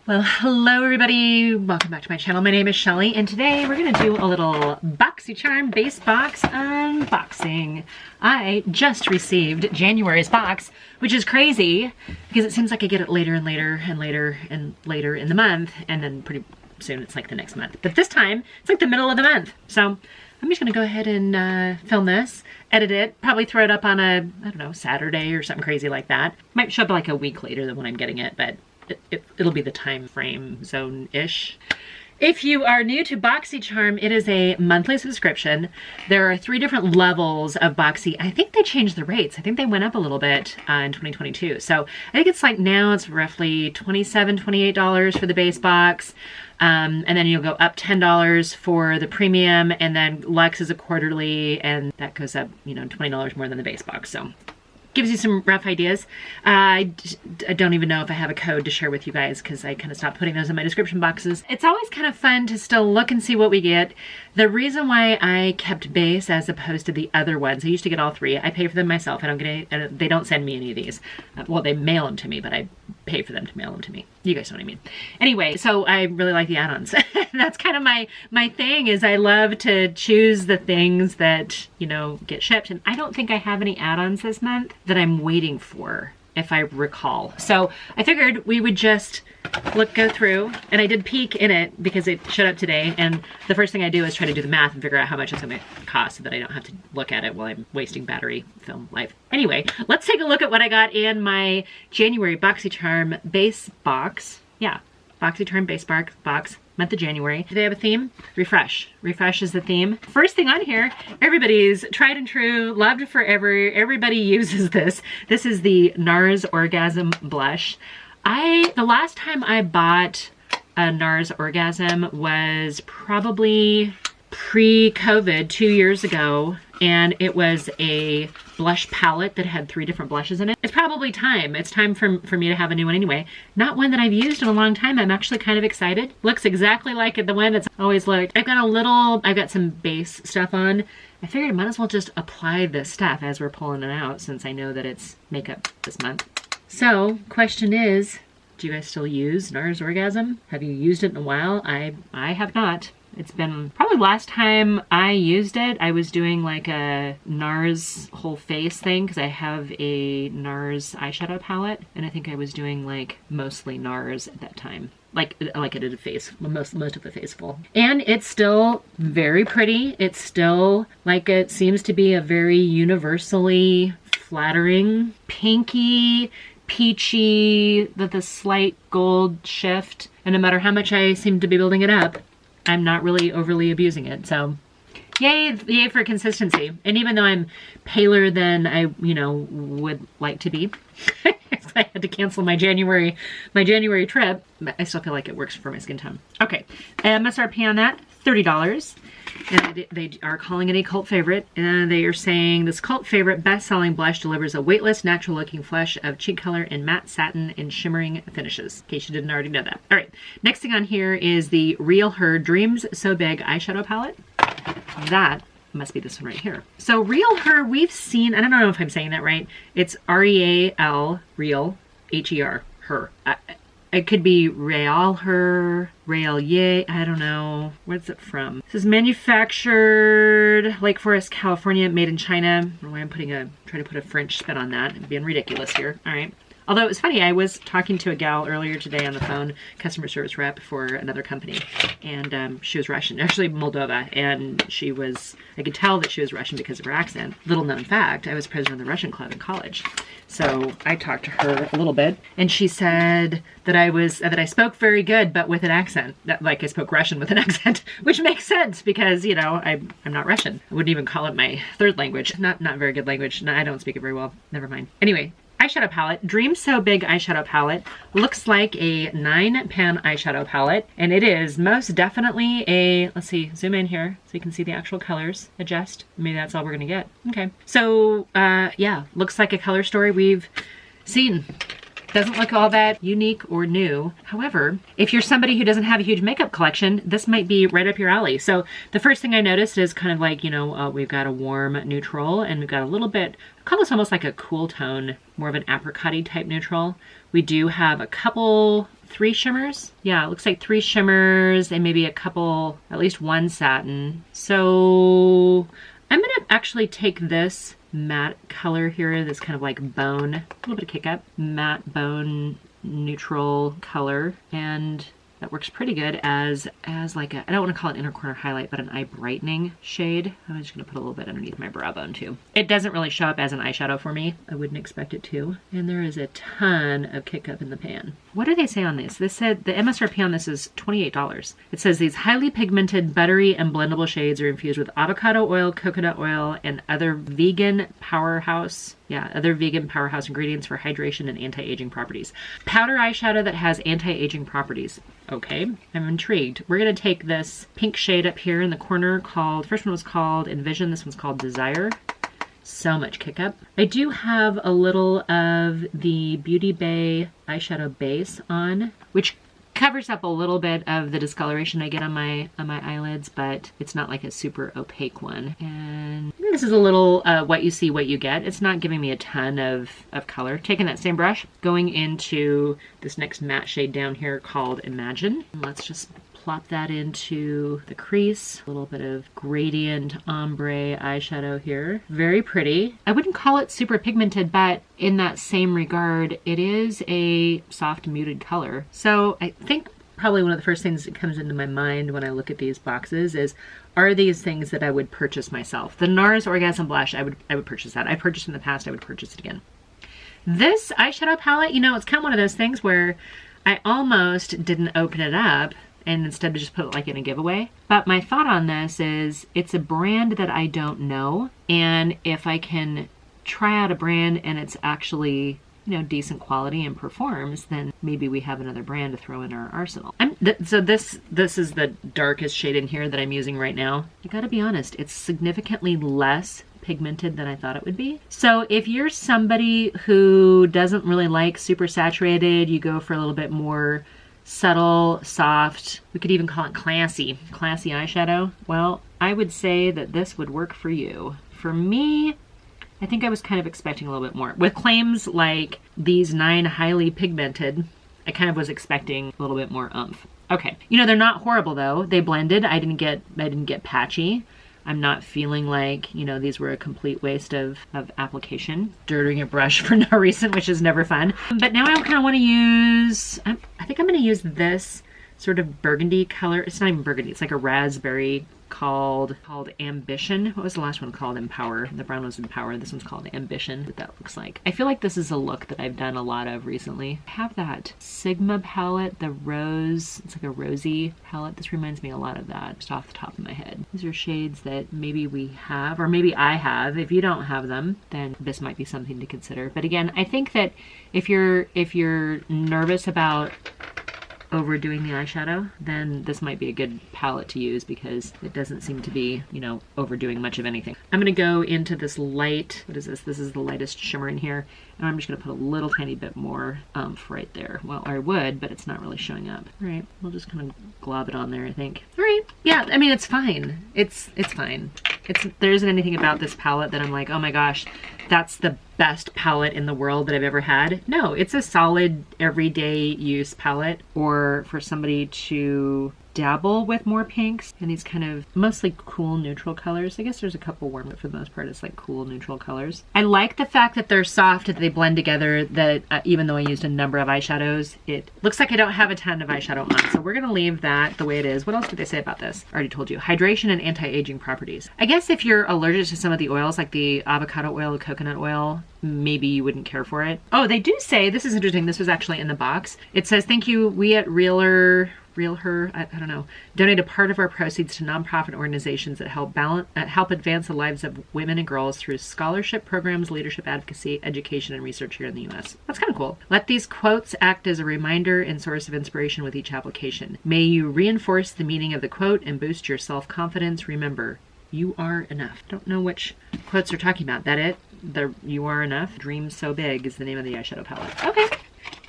Well, hello everybody. Welcome back to my channel. My name is Shelly, and today we're going to do a little Boxycharm base box unboxing. I just received January's box, which is crazy because it seems like I get it later and later and later and later in the month, and then pretty soon it's like the next month. But this time, it's like the middle of the month. So I'm just going to go ahead and film this, edit it, probably throw it up on a, I don't know, Saturday or something crazy like that. Might show up like a week later than when I'm getting it, but it'll be the time frame zone-ish. If you are new to Boxycharm, it is a monthly subscription. There are 3 different levels of Boxy. I think they changed the rates. I think they went up a little bit in 2022. So I think it's like now it's roughly $27, $28 for the base box. And then you'll go up $10 for the premium, and then Luxe is a quarterly, and that goes up, you know, $20 more than the base box. So gives you some rough ideas. I don't even know if I have a code to share with you guys because I kind of stopped putting those in my description boxes. It's always kind of fun to still look and see what we get. The reason why I kept base as opposed to the other ones, I used to get all 3. I pay for them myself. I don't get any, they don't send me any of these. Well, they mail them to me, but I pay for them to mail them to me. You guys know what I mean. Anyway, so I really like the add-ons. That's kind of my thing, is I love to choose the things that, you know, get shipped. And I don't think I have any add-ons this month that I'm waiting for, if I recall. So I figured we would just go through, and I did peek in it because it showed up today, and the first thing I do is try to do the math and figure out how much it's gonna cost so that I don't have to look at it while I'm wasting battery film life. Anyway, let's take a look at what I got in my January Boxycharm base box. Yeah, Boxycharm base box, month of January. Do they have a theme? Refresh. Refresh is the theme. First thing on here, everybody's tried and true, loved forever. Everybody uses this. This is the Nars Orgasm blush. The last time I bought a Nars Orgasm was probably pre-COVID, 2 years ago, and it was a blush palette that had 3 different blushes in it. It's probably time. It's time for me to have a new one anyway. Not one that I've used in a long time. I'm actually kind of excited. Looks exactly like the one that's always looked. I've got some base stuff on. I figured I might as well just apply this stuff as we're pulling it out, since I know that it's makeup this month. So, question is, do you guys still use Nars Orgasm? Have you used it in a while? I have not. It's been probably last time I used it, I was doing like a Nars whole face thing because I have a Nars eyeshadow palette, and I think I was doing like mostly Nars at that time. Like I did a face, most of the face full. And it's still very pretty. It's still like, it seems to be a very universally flattering, pinky, peachy, with a slight gold shift. And no matter how much I seem to be building it up, I'm not really overly abusing it. So yay for consistency. And even though I'm paler than I, would like to be, I had to cancel my January trip, but I still feel like it works for my skin tone. Okay, MSRP on that, $30. And they are calling it a cult favorite, and they are saying this cult favorite best-selling blush delivers a weightless, natural-looking flush of cheek color in matte satin and shimmering finishes, in case you didn't already know that. All right, next thing on here is the Real Her Dreams So Big eyeshadow palette. That must be this one right here. So Real Her, we've seen, I don't know if I'm saying that right. It's R-E-A-L, Real, H-E-R, Her. It could be Real Her, Real Ye, I don't know. Where's it from? This is manufactured Lake Forest, California, made in China. I don't know why I'm trying to put a French spin on that. I'm being ridiculous here. All right. Although it was funny, I was talking to a gal earlier today on the phone, customer service rep for another company, and she was Russian, actually Moldova, and I could tell that she was Russian because of her accent. Little known fact, I was president of the Russian club in college. So I talked to her a little bit, and she said that I spoke very good, but with an accent. Like I spoke Russian with an accent, which makes sense because, I'm not Russian. I wouldn't even call it my 3rd language. Not very good language. No, I don't speak it very well. Never mind. Anyway. Eyeshadow palette, Dream So Big eyeshadow palette, looks like a 9-pan eyeshadow palette, and it is most definitely a, let's see, zoom in here so you can see the actual colors, adjust, maybe that's all we're gonna get. Okay, so yeah, looks like a color story we've seen. Doesn't look all that unique or new. However, if you're somebody who doesn't have a huge makeup collection, this might be right up your alley. So the first thing I noticed is kind of like, we've got a warm neutral, and we've got a little bit, I call this almost like a cool tone, more of an apricot-y type neutral. We do have a couple 3 shimmers. Yeah, it looks like 3 shimmers and maybe a couple, at least 1 satin. So I'm gonna actually take this matte color here, this kind of like bone, a little bit of kick up, matte bone neutral color, and that works pretty good as like a, I don't want to call it inner corner highlight, but an eye brightening shade. I'm just going to put a little bit underneath my brow bone too. It doesn't really show up as an eyeshadow for me. I wouldn't expect it to. And there is a ton of kick up in the pan. What do they say on this? This said the MSRP on this is $28. It says these highly pigmented, buttery, and blendable shades are infused with avocado oil, coconut oil, and other vegan powerhouse ingredients for hydration and anti-aging properties. Powder eyeshadow that has anti-aging properties. Okay, I'm intrigued. We're gonna take this pink shade up here in the corner called, first one was called Envision, this one's called Desire. So much kick up. I do have a little of the Beauty Bay eyeshadow base on, which covers up a little bit of the discoloration I get on my eyelids, but it's not like a super opaque one. And this is a little what you see, what you get. It's not giving me a ton of color. Taking that same brush, going into this next matte shade down here called Imagine. Let's just plop that into the crease. A little bit of gradient ombre eyeshadow here. Very pretty. I wouldn't call it super pigmented, but in that same regard, it is a soft muted color. So I think probably one of the first things that comes into my mind when I look at these boxes is, are these things that I would purchase myself? The Nars Orgasm Blush, I would purchase that. I purchased in the past, I would purchase it again. This eyeshadow palette, you know, it's kind of one of those things where I almost didn't open it up and instead just put it like in a giveaway. But my thought on this is it's a brand that I don't know. And if I can try out a brand and it's actually, you know, decent quality and performs, then maybe we have another brand to throw in our arsenal. So this is the darkest shade in here that I'm using right now. I gotta be honest, it's significantly less pigmented than I thought it would be. So if you're somebody who doesn't really like super saturated, you go for a little bit more subtle, soft, we could even call it classy eyeshadow. Well, I would say that this would work for you. For me, I think I was kind of expecting a little bit more. With claims like these 9 highly pigmented, I kind of was expecting a little bit more oomph. Okay, you know, they're not horrible though. They blended. I didn't get patchy. I'm not feeling like, you know, these were a complete waste of application. Dirtying a brush for no reason, which is never fun. But now I kind of want to use, I think I'm going to use this sort of burgundy color. It's not even burgundy, it's like a raspberry called Ambition. What was the last one called? Empower. The brown was Empower. This one's called Ambition. What that looks like. I feel like this is a look that I've done a lot of recently. I have that Sigma palette, the rose. It's like a rosy palette. This reminds me a lot of that, just off the top of my head. These are shades that maybe we have, or maybe I have. If you don't have them, then this might be something to consider. But again, I think that if you're nervous about overdoing the eyeshadow, then this might be a good palette to use because it doesn't seem to be, you know, overdoing much of anything. I'm going to go into this light, what is this? This is the lightest shimmer in here, and I'm just going to put a little tiny bit more right there. Well, I would, but it's not really showing up. All right, we'll just kind of glob it on there, I think. All right, yeah, I mean, it's fine. It's fine. There isn't anything about this palette that I'm like, oh my gosh, that's the best palette in the world that I've ever had. No, it's a solid everyday use palette, or for somebody to dabble with more pinks and these kind of mostly cool neutral colors. I guess there's a couple warm, but for the most part it's like cool neutral colors. I like the fact that they're soft, that they blend together, that even though I used a number of eyeshadows, it looks like I don't have a ton of eyeshadow on. So we're gonna leave that the way it is. What else did they say about this? I already told you. Hydration and anti-aging properties. I guess if you're allergic to some of the oils, like the avocado oil, coconut oil, maybe you wouldn't care for it. Oh, they do say, this is interesting, this was actually in the box. It says, thank you, we at Realher, I don't know, donate a part of our proceeds to nonprofit organizations that help advance the lives of women and girls through scholarship programs, leadership advocacy, education, and research here in the U.S. That's kind of cool. Let these quotes act as a reminder and source of inspiration with each application. May you reinforce the meaning of the quote and boost your self-confidence. Remember, you are enough. Don't know which quotes are talking about. That it? The You Are Enough? Dream So Big is the name of the eyeshadow palette. Okay,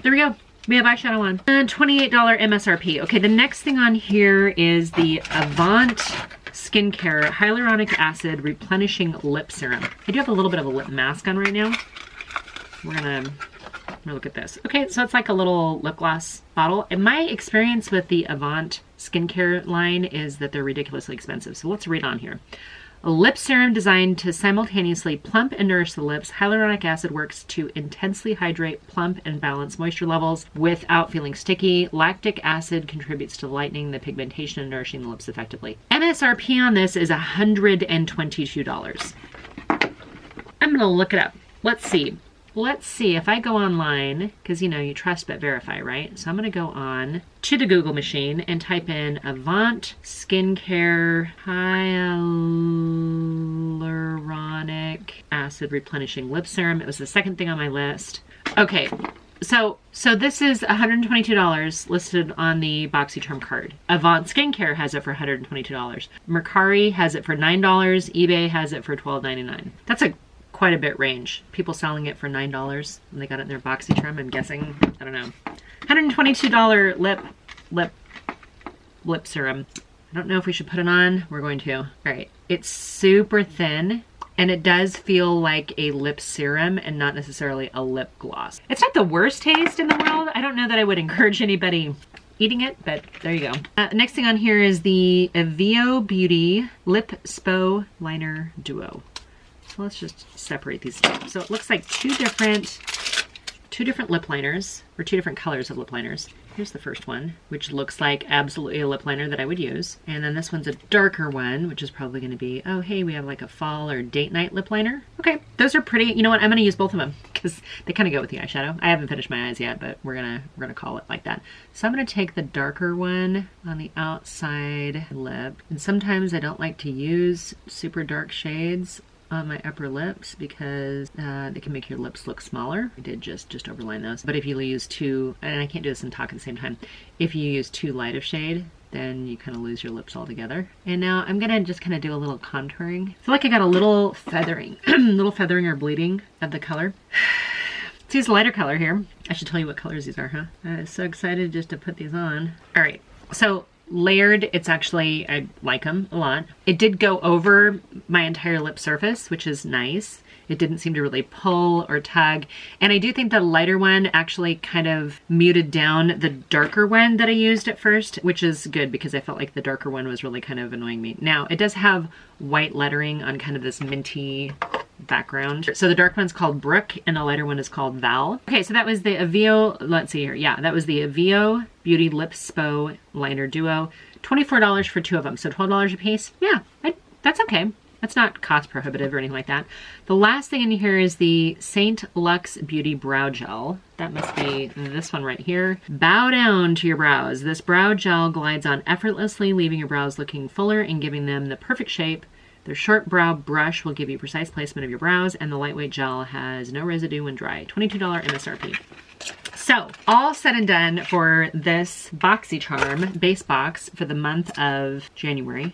there we go. We have eyeshadow on. $28 MSRP. Okay, the next thing on here is the Avant Skincare Hyaluronic Acid Replenishing Lip Serum. I do have a little bit of a lip mask on right now. We're gonna look at this. Okay, so it's like a little lip gloss bottle. And my experience with the Avant skincare line is that they're ridiculously expensive. So let's read on here. A lip serum designed to simultaneously plump and nourish the lips. Hyaluronic acid works to intensely hydrate, plump, and balance moisture levels without feeling sticky. Lactic acid contributes to lightening the pigmentation and nourishing the lips effectively. MSRP on this is $122. I'm gonna look it up. Let's see. Let's see if I go online, because you know, you trust but verify, right? So I'm going to go on to the Google machine and type in Avant Skincare Hyaluronic Acid Replenishing Lip Serum. It was the second thing on my list. Okay, so this is $122 listed on the Boxycharm card. Avant Skincare has it for $122. Mercari has it for $9. eBay has it for $12.99. That's quite a bit range. People selling it for $9 and they got it in their Boxycharm, I'm guessing. I don't know. $122 lip serum. I don't know if we should put it on. We're going to. All right. It's super thin and it does feel like a lip serum and not necessarily a lip gloss. It's not the worst taste in the world. I don't know that I would encourage anybody eating it, but there you go. Next thing on here is the Avio Beauty Lip Spo Liner Duo. So let's just separate these two. So it looks like two different lip liners, or two different colors of lip liners. Here's the first one, which looks like absolutely a lip liner that I would use. And then this one's a darker one, which is probably going to be, oh, hey, we have like a fall or date night lip liner. Okay, those are pretty. You know what? I'm going to use both of them because they kind of go with the eyeshadow. I haven't finished my eyes yet, but we're gonna call it like that. So I'm going to take the darker one on the outside lip. And sometimes I don't like to use super dark shades on my upper lips because they can make your lips look smaller. I did just overline those. But if you use too, and I can't do this and talk at the same time, if you use too light of shade, then you kind of lose your lips altogether. And now I'm gonna just kind of do a little contouring. I feel like I got a little feathering, little feathering or bleeding of the color. Let's use a lighter color here. I should tell you what colors these are, huh? I'm so excited just to put these on. All right, so layered, it's actually, I like them a lot. It did go over my entire lip surface, which is nice. It didn't seem to really pull or tug. And I do think the lighter one actually kind of muted down the darker one that I used at first, which is good because I felt like the darker one was really kind of annoying me. Now, it does have white lettering on kind of this minty background. So the dark one's called Brooke and the lighter one is called Val. Okay, so that was the Avio, let's see here. Yeah, that was the Avio Beauty Lip Spo Liner Duo. $24 for two of them, so $12 a piece. Yeah, that's okay. That's not cost prohibitive or anything like that. The last thing in here is the Saint Luxe Beauty Brow Gel. That must be this one right here. Bow down to your brows. This brow gel glides on effortlessly, leaving your brows looking fuller and giving them the perfect shape. Their short brow brush will give you precise placement of your brows, and the lightweight gel has no residue when dry. $22 MSRP. So, all said and done for this Boxycharm base box for the month of January.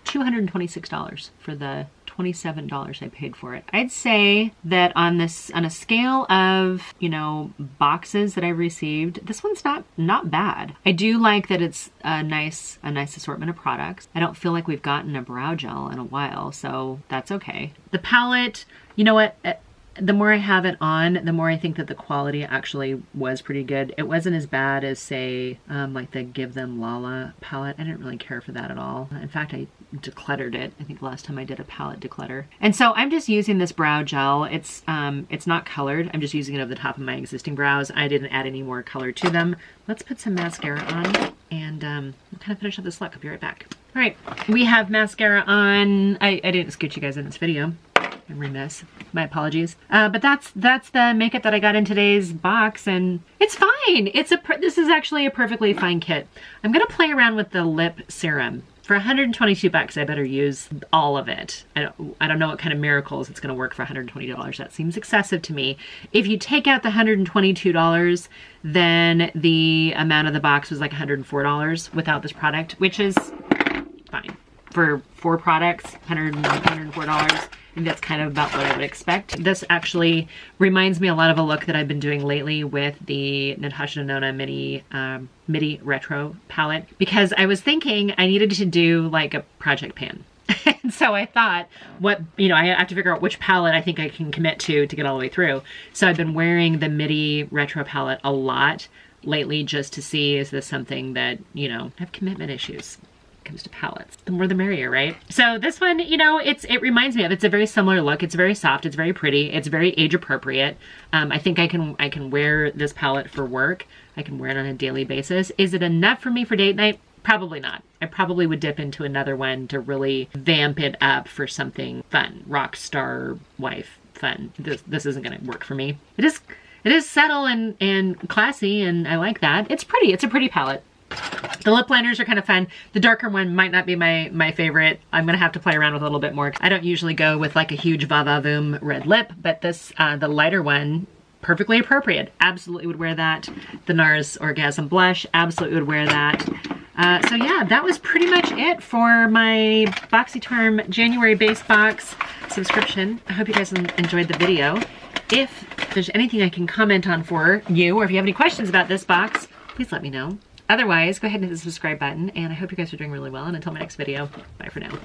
$226 for the $27 I paid for it. I'd say that on a scale of, you know, boxes that I've received, this one's not bad. I do like that it's a nice assortment of products. I don't feel like we've gotten a brow gel in a while, so that's okay. The palette, you know what? The more I have it on, the more I think that the quality actually was pretty good. It wasn't as bad as, say, like the Give Them Lala palette. I didn't really care for that at all. In fact, I decluttered it. I think last time I did a palette declutter. And so I'm just using this brow gel. It's not colored. I'm just using it over the top of my existing brows. I didn't add any more color to them. Let's put some mascara on and we'll kind of finish up this look. I'll be right back. All right, we have mascara on. I didn't scoot you guys in this video. I'm remiss. My apologies. But that's the makeup that I got in today's box, and it's fine. This is actually a perfectly fine kit. I'm gonna play around with the lip serum. For 122 bucks, I better use all of it. I don't know what kind of miracles it's gonna work for $120. That seems excessive to me. If you take out the $122, then the amount of the box was like $104 without this product, which is fine. For 4 products, $104. And that's kind of about what I would expect. This actually reminds me a lot of a look that I've been doing lately with the Natasha Denona Midi Retro palette, because I was thinking I needed to do like a project pan. So I thought, I have to figure out which palette I think I can commit to get all the way through. So I've been wearing the MIDI retro palette a lot lately just to see, is this something that, I have commitment issues when it comes to palettes. The more the merrier, right? So this one, it reminds me of, it's a very similar look. It's very soft, it's very pretty, it's very age appropriate. I think I can wear this palette for work. I can wear it on a daily basis. Is it enough for me for date night? Probably not. I probably would dip into another one to really vamp it up for something fun. Rock star wife fun. This isn't gonna work for me. It is subtle and classy, and I like that. It's pretty. It's a pretty palette. The lip liners are kind of fun. The darker one might not be my favorite. I'm gonna have to play around with a little bit more. I don't usually go with like a huge Va-Va-Voom red lip, but this, the lighter one, perfectly appropriate. Absolutely would wear that. The Nars Orgasm blush, absolutely would wear that. So yeah, that was pretty much it for my Boxycharm January base box subscription. I hope you guys enjoyed the video. If there's anything I can comment on for you, or if you have any questions about this box, please let me know. Otherwise, go ahead and hit the subscribe button, and I hope you guys are doing really well, and until my next video, bye for now.